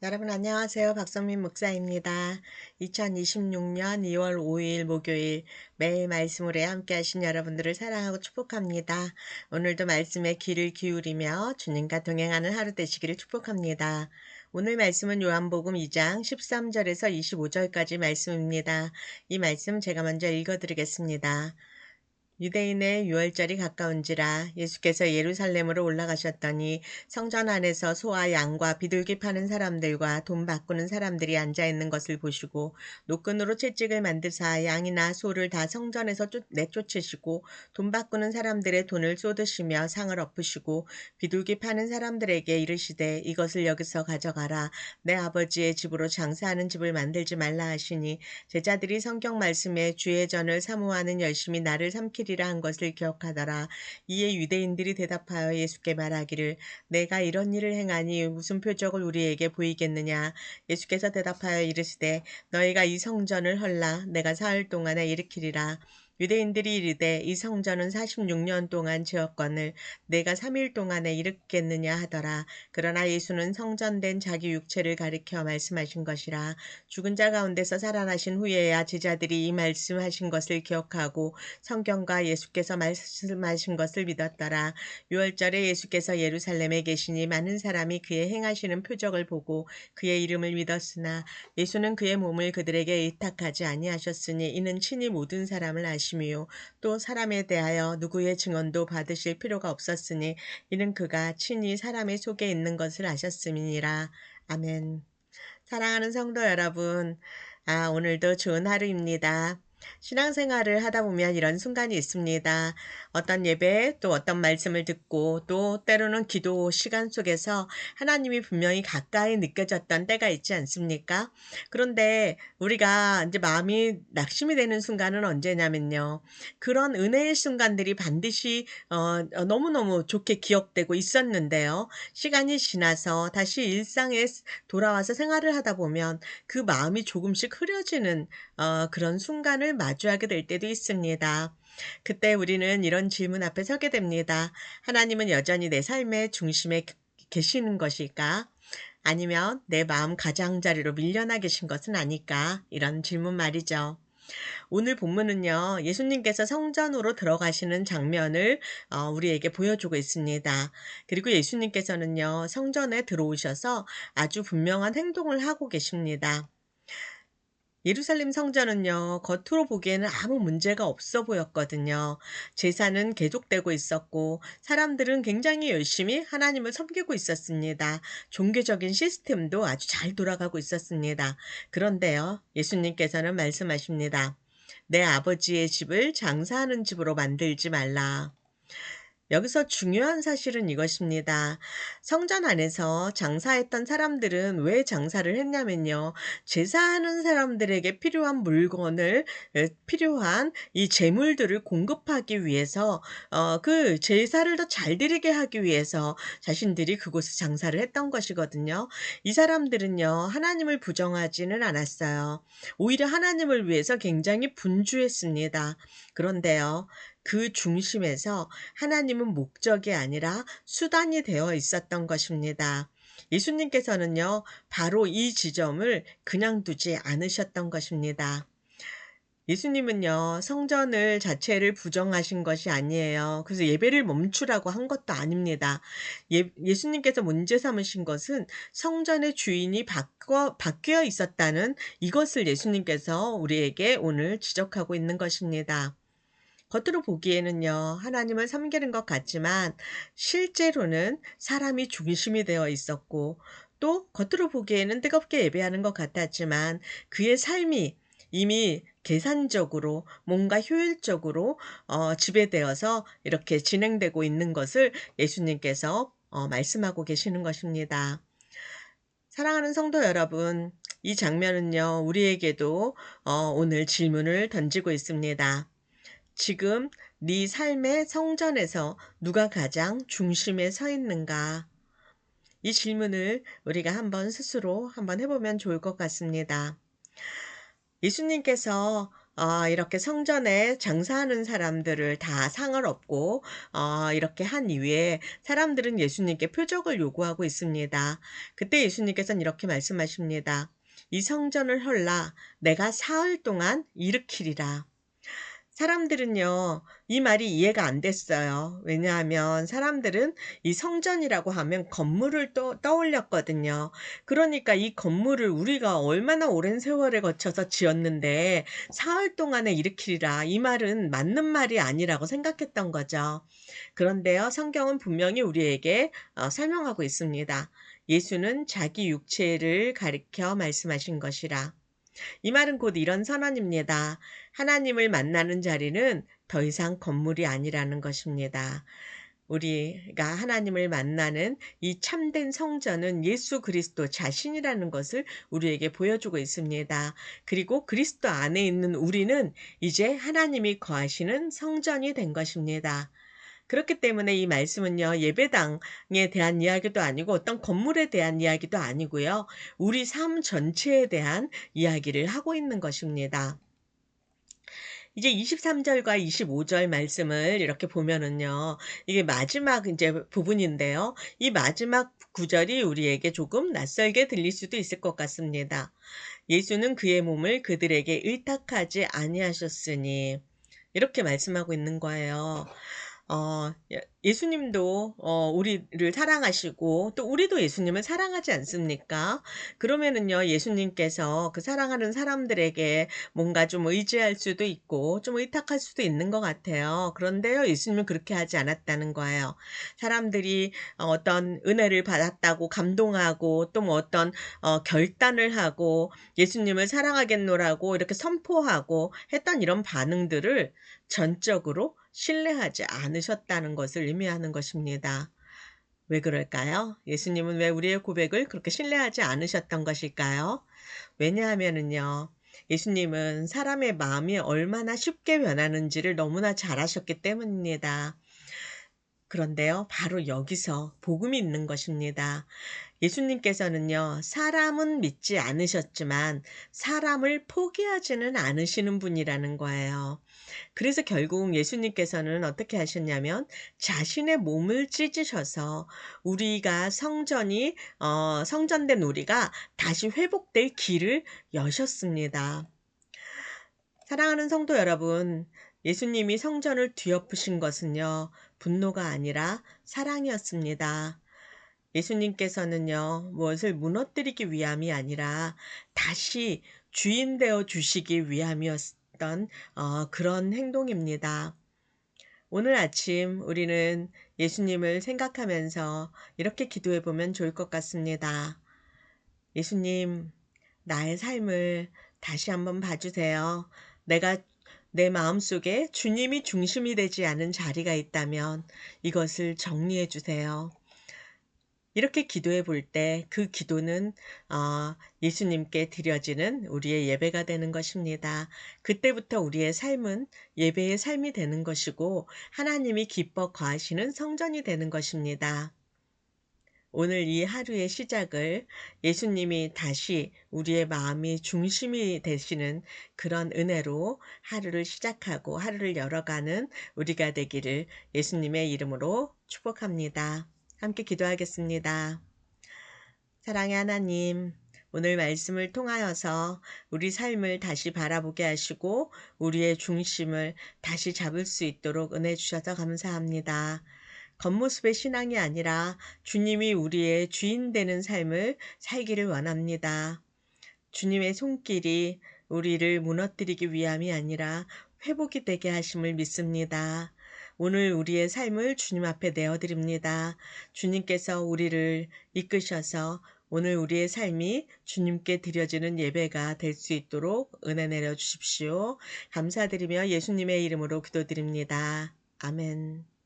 여러분 안녕하세요. 박성민 목사입니다. 2026년 2월 5일 목요일 매일 말씀으로 함께 하신 여러분들을 사랑하고 축복합니다. 오늘도 말씀에 귀를 기울이며 주님과 동행하는 하루 되시기를 축복합니다. 오늘 말씀은 요한복음 2장 13절에서 25절까지 말씀입니다. 이 말씀 제가 먼저 읽어드리겠습니다. 유대인의 유월절이 가까운지라 예수께서 예루살렘으로 올라가셨더니 성전 안에서 소와 양과 비둘기 파는 사람들과 돈 바꾸는 사람들이 앉아 있는 것을 보시고 노끈으로 채찍을 만드사 양이나 소를 다 성전에서 내쫓으시고 돈 바꾸는 사람들의 돈을 쏟으시며 상을 엎으시고 비둘기 파는 사람들에게 이르시되 이것을 여기서 가져가라. 내 아버지의 집으로 장사하는 집을 만들지 말라 하시니 제자들이 성경 말씀에 주의 전을 사모하는 열심히 나를 삼키리라 한 것을 기억하더라. 이에 유대인들이 대답하여 예수께 말하기를 내가 이런 일을 행하니 무슨 표적을 우리에게 보이겠느냐. 예수께서 대답하여 이르시되 너희가 이 성전을 헐라 내가 사흘 동안에 일으키리라. 유대인들이 이르되 이 성전은 46년 동안 지었거늘 내가 3일 동안에 일으키겠느냐 하더라. 그러나 예수는 성전된 자기 육체를 가리켜 말씀하신 것이라. 죽은 자 가운데서 살아나신 후에야 제자들이 이 말씀하신 것을 기억하고 성경과 예수께서 말씀하신 것을 믿었더라. 유월절에 예수께서 예루살렘에 계시니 많은 사람이 그의 행하시는 표적을 보고 그의 이름을 믿었으나 예수는 그의 몸을 그들에게 의탁하지 아니하셨으니 이는 친히 모든 사람을 아심이요 또 사람에 대하여 누구의 증언도 받으실 필요가 없었으니 이는 그가 친히 사람의 속에 있는 것을 아셨음이니라. 아멘. 사랑하는 성도 여러분, 오늘도 좋은 하루입니다. 신앙생활을 하다 보면 이런 순간이 있습니다. 어떤 예배 또 어떤 말씀을 듣고 또 때로는 기도 시간 속에서 하나님이 분명히 가까이 느껴졌던 때가 있지 않습니까? 그런데 우리가 이제 마음이 낙심이 되는 순간은 언제냐면요. 그런 은혜의 순간들이 반드시 너무너무 좋게 기억되고 있었는데요. 시간이 지나서 다시 일상에 돌아와서 생활을 하다 보면 그 마음이 조금씩 흐려지는 그런 순간을 마주하게 될 때도 있습니다. 그때 우리는 이런 질문 앞에 서게 됩니다. 하나님은 여전히 내 삶의 중심에 계시는 것일까? 아니면 내 마음 가장자리로 밀려나 계신 것은 아닐까? 이런 질문 말이죠. 오늘 본문은요, 예수님께서 성전으로 들어가시는 장면을 우리에게 보여주고 있습니다. 그리고 예수님께서는요, 성전에 들어오셔서 아주 분명한 행동을 하고 계십니다. 예루살렘 성전은요, 겉으로 보기에는 아무 문제가 없어 보였거든요. 제사는 계속되고 있었고, 사람들은 굉장히 열심히 하나님을 섬기고 있었습니다. 종교적인 시스템도 아주 잘 돌아가고 있었습니다. 그런데요, 예수님께서는 말씀하십니다. 내 아버지의 집을 장사하는 집으로 만들지 말라. 여기서 중요한 사실은 이것입니다. 성전 안에서 장사했던 사람들은 왜 장사를 했냐면요. 제사하는 사람들에게 필요한 물건을, 필요한 이 재물들을 공급하기 위해서, 그 제사를 더 잘 드리게 하기 위해서 자신들이 그곳에 장사를 했던 것이거든요. 이 사람들은요, 하나님을 부정하지는 않았어요. 오히려 하나님을 위해서 굉장히 분주했습니다. 그런데요, 그 중심에서 하나님은 목적이 아니라 수단이 되어 있었던 것입니다. 예수님께서는요, 바로 이 지점을 그냥 두지 않으셨던 것입니다. 예수님은요, 성전을 자체를 부정하신 것이 아니에요. 그래서 예배를 멈추라고 한 것도 아닙니다. 예수님께서 문제 삼으신 것은 성전의 주인이 바뀌어 있었다는 이것을 예수님께서 우리에게 오늘 지적하고 있는 것입니다. 겉으로 보기에는요, 하나님을 섬기는 것 같지만 실제로는 사람이 중심이 되어 있었고 또 겉으로 보기에는 뜨겁게 예배하는 것 같았지만 그의 삶이 이미 계산적으로 뭔가 효율적으로 지배되어서 이렇게 진행되고 있는 것을 예수님께서 말씀하고 계시는 것입니다. 사랑하는 성도 여러분, 이 장면은요, 우리에게도 오늘 질문을 던지고 있습니다. 지금 네 삶의 성전에서 누가 가장 중심에 서 있는가? 이 질문을 우리가 한번 스스로 한번 해보면 좋을 것 같습니다. 예수님께서 이렇게 성전에 장사하는 사람들을 다 상을 얻고 이렇게 한 이후에 사람들은 예수님께 표적을 요구하고 있습니다. 그때 예수님께서는 이렇게 말씀하십니다. "이 성전을 헐라 내가 사흘 동안 일으키리라." 사람들은요, 이 말이 이해가 안 됐어요. 왜냐하면 사람들은 이 성전이라고 하면 건물을 떠올렸거든요. 그러니까 이 건물을 우리가 얼마나 오랜 세월에 거쳐서 지었는데 사흘 동안에 일으키리라. 이 말은 맞는 말이 아니라고 생각했던 거죠. 그런데요, 성경은 분명히 우리에게 설명하고 있습니다. 예수는 자기 육체를 가리켜 말씀하신 것이라. 이 말은 곧 이런 선언입니다. 하나님을 만나는 자리는 더 이상 건물이 아니라는 것입니다. 우리가 하나님을 만나는 이 참된 성전은 예수 그리스도 자신이라는 것을 우리에게 보여주고 있습니다. 그리고 그리스도 안에 있는 우리는 이제 하나님이 거하시는 성전이 된 것입니다. 그렇기 때문에 이 말씀은요, 예배당에 대한 이야기도 아니고 어떤 건물에 대한 이야기도 아니고요. 우리 삶 전체에 대한 이야기를 하고 있는 것입니다. 이제 23절과 25절 말씀을 이렇게 보면은요. 이게 마지막 이제 부분인데요. 이 마지막 구절이 우리에게 조금 낯설게 들릴 수도 있을 것 같습니다. 예수는 그의 몸을 그들에게 의탁하지 아니하셨으니 이렇게 말씀하고 있는 거예요. 예수님도 우리를 사랑하시고 또 우리도 예수님을 사랑하지 않습니까? 그러면은요, 예수님께서 그 사랑하는 사람들에게 뭔가 좀 의지할 수도 있고 좀 의탁할 수도 있는 것 같아요. 그런데요, 예수님은 그렇게 하지 않았다는 거예요. 사람들이 어떤 은혜를 받았다고 감동하고 또 뭐 어떤 결단을 하고 예수님을 사랑하겠노라고 이렇게 선포하고 했던 이런 반응들을 전적으로 신뢰하지 않으셨다는 것을 의미하는 것입니다. 왜 그럴까요? 예수님은 왜 우리의 고백을 그렇게 신뢰하지 않으셨던 것일까요? 왜냐하면은요, 예수님은 사람의 마음이 얼마나 쉽게 변하는지를 너무나 잘 아셨기 때문입니다. 그런데요, 바로 여기서 복음이 있는 것입니다. 예수님께서는요, 사람은 믿지 않으셨지만 사람을 포기하지는 않으시는 분이라는 거예요. 그래서 결국 예수님께서는 어떻게 하셨냐면 자신의 몸을 찢으셔서 우리가 성전된 우리가 다시 회복될 길을 여셨습니다. 사랑하는 성도 여러분, 예수님이 성전을 뒤엎으신 것은요, 분노가 아니라 사랑이었습니다. 예수님께서는요, 무엇을 무너뜨리기 위함이 아니라 다시 주인 되어 주시기 위함이었던 그런 행동입니다. 오늘 아침 우리는 예수님을 생각하면서 이렇게 기도해 보면 좋을 것 같습니다. 예수님, 나의 삶을 다시 한번 봐주세요. 내가 내 마음속에 주님이 중심이 되지 않은 자리가 있다면 이것을 정리해 주세요. 이렇게 기도해 볼 때 그 기도는 예수님께 드려지는 우리의 예배가 되는 것입니다. 그때부터 우리의 삶은 예배의 삶이 되는 것이고 하나님이 기뻐 거하시는 성전이 되는 것입니다. 오늘 이 하루의 시작을 예수님이 다시 우리의 마음이 중심이 되시는 그런 은혜로 하루를 시작하고 하루를 열어가는 우리가 되기를 예수님의 이름으로 축복합니다. 함께 기도하겠습니다. 사랑의 하나님, 오늘 말씀을 통하여서 우리 삶을 다시 바라보게 하시고 우리의 중심을 다시 잡을 수 있도록 은혜 주셔서 감사합니다. 겉모습의 신앙이 아니라 주님이 우리의 주인 되는 삶을 살기를 원합니다. 주님의 손길이 우리를 무너뜨리기 위함이 아니라 회복이 되게 하심을 믿습니다. 오늘 우리의 삶을 주님 앞에 내어드립니다. 주님께서 우리를 이끄셔서 오늘 우리의 삶이 주님께 드려지는 예배가 될 수 있도록 은혜 내려 주십시오. 감사드리며 예수님의 이름으로 기도드립니다. 아멘.